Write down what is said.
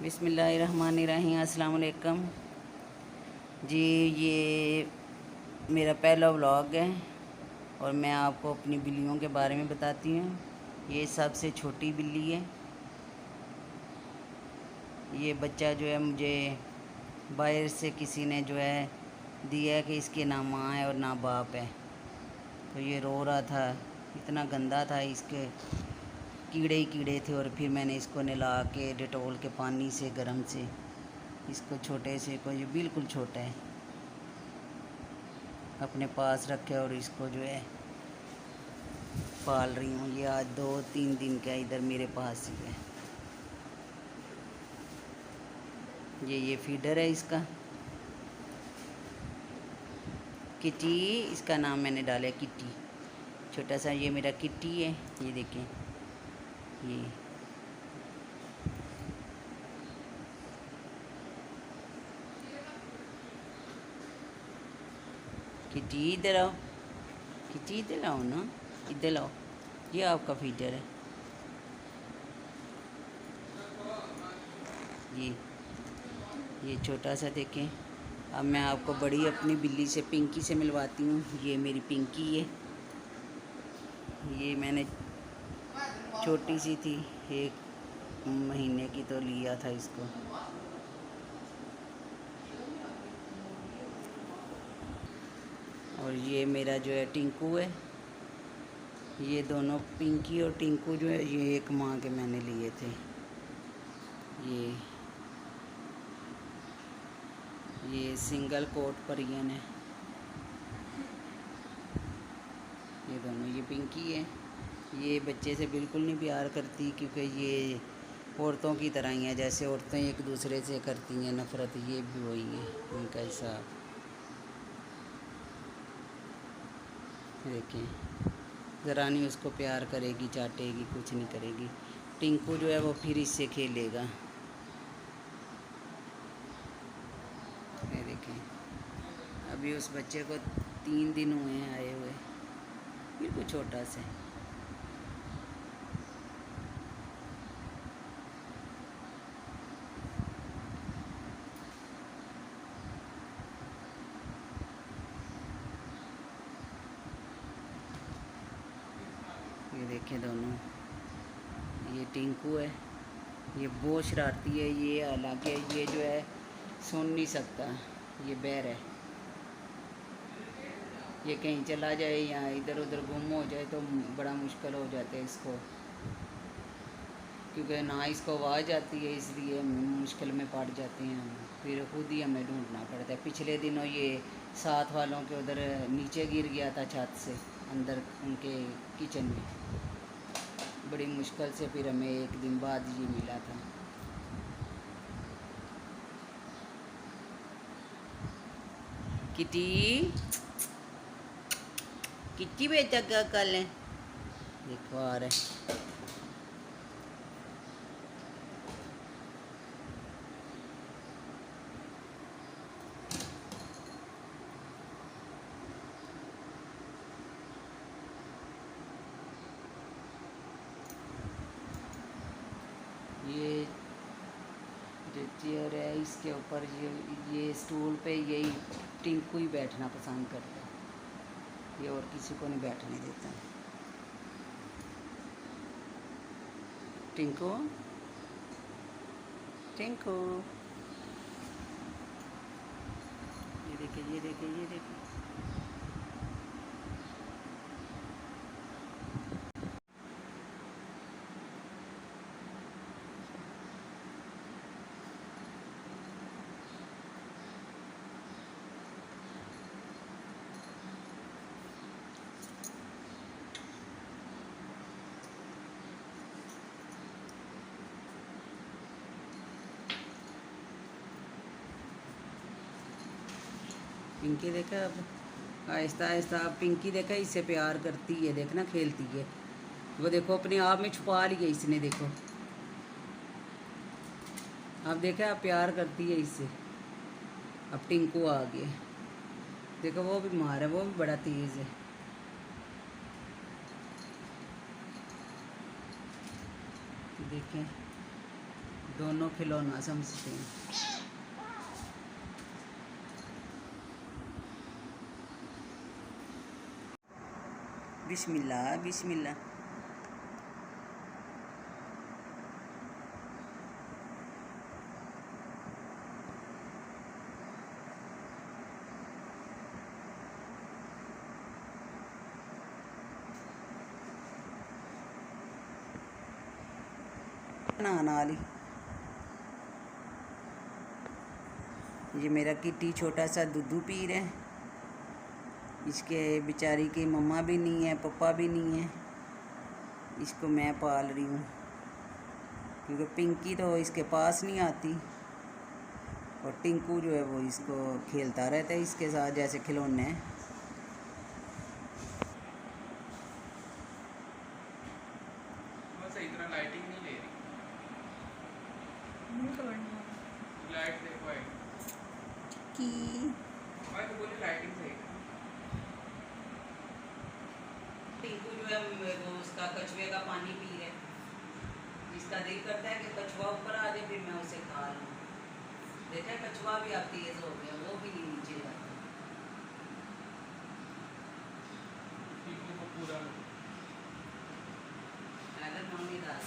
बिस्मिल्लाहिर्रहमानिर्रहीम। अस्सलाम वालेकुम जी। ये मेरा पहला व्लॉग है और मैं आपको अपनी बिल्लियों के बारे में बताती हूँ। ये सबसे छोटी बिल्ली है। ये बच्चा जो है मुझे बाहर से किसी ने जो है दिया है कि इसके ना माँ है और ना बाप है। तो ये रो रहा था, इतना गंदा था, इसके कीड़े ही कीड़े थे। और फिर मैंने इसको नहला के डेटॉल के पानी से गर्म से इसको छोटे से को, ये बिल्कुल छोटा है, अपने पास रखे और इसको जो है पाल रही हूँ। ये आज 2-3 दिन का इधर मेरे पास ही है। ये फीडर है इसका, किटी, इसका नाम मैंने डाला है किटी। छोटा सा ये मेरा किटी है। ये देखें, ये किटी इधर आओ, किटी इधर आओ ना, इधर आओ। ये आपका फीडर है। ये छोटा सा देखें। अब मैं आपको बड़ी अपनी बिल्ली से पिंकी से मिलवाती हूँ। ये मेरी पिंकी है। ये मैंने छोटी सी थी, 1 महीने की, तो लिया था इसको। और ये मेरा जो है टिंकू है। ये दोनों पिंकी और टिंकू जो है ये एक माँ के मैंने लिए थे। ये सिंगल कोट परियन है। ये दोनों, ये पिंकी है। ये बच्चे से बिल्कुल नहीं प्यार करती, क्योंकि ये औरतों की तरह ही है। जैसे औरतें एक दूसरे से करती हैं नफ़रत, ये भी वही है इनका हिसाब। देखें, ज़रा नहीं उसको प्यार करेगी, चाटेगी, कुछ नहीं करेगी। टिंकू जो है वो फिर इससे खेलेगा। ये देखें, अभी उस बच्चे को 3 दिन हुए हैं आए हुए, बिल्कुल छोटा सा। ये देखें दोनों, ये टिंकू है। ये बहुत शरारती है। ये हालांकि ये जो है सुन नहीं सकता, ये बैर है। ये कहीं चला जाए या इधर उधर गुम हो जाए तो बड़ा मुश्किल हो जाता है इसको, क्योंकि ना इसको आवाज़ आती है, इसलिए मुश्किल में पड़ जाते हैं हम। फिर खुद ही हमें ढूंढना पड़ता है। पिछले दिनों ये साथ वालों के उधर नीचे गिर गया था छत से, अंदर उनके किचन में। बड़ी मुश्किल से फिर हमें 1 दिन बाद ये मिला था। किटी, किटी बेटा क्या कर लें, देखो आ रहा है। ये जो चेयर है इसके ऊपर ये स्टूल पे यही टिंकू ही बैठना पसंद करता है। ये और किसी को नहीं बैठने देता। टिंकू, टिंकू, ये देखिए, ये देखिए, ये देखिए। पिंकी देखा, अब आहिस्ता आहिस्ता अब पिंकी देखा इससे प्यार करती है, देखना खेलती है। वो देखो अपने आप में छुपा लिया इसने, देखो अब देखा, अब प्यार करती है इससे। अब टिंकू आ गया, देखो वो भी मार है, वो भी बड़ा तेज़ है। देखें, दोनों खिलौना समझते हैं। बिस्मिल्लाह बिस्मिल्लाह। नहाना ली। ये मेरा किट्टी छोटा सा दूधू पी रहा है। इसके बेचारी की मम्मा भी नहीं है, पापा भी नहीं है। इसको मैं पाल रही हूँ क्योंकि पिंकी तो इसके पास नहीं आती और टिंकू जो है वो इसको खेलता रहता है इसके साथ जैसे खिलौने हैं। सही तरह लाइटिंग नहीं ले रही। लाइट देखो कि मैं तो बोली लाइटिंग सही है। टिंकू जो है वो उसका कछुए का पानी पी रहा है। इसका दिल करता है कि कछुआ ऊपर आ जाए फिर मैं उसे खा लूँ। देखा कछुआ भी अब तेज हो गया, वो भी नहीं नीचे जाता। टीकू को पूरा अगर मम्मी डाल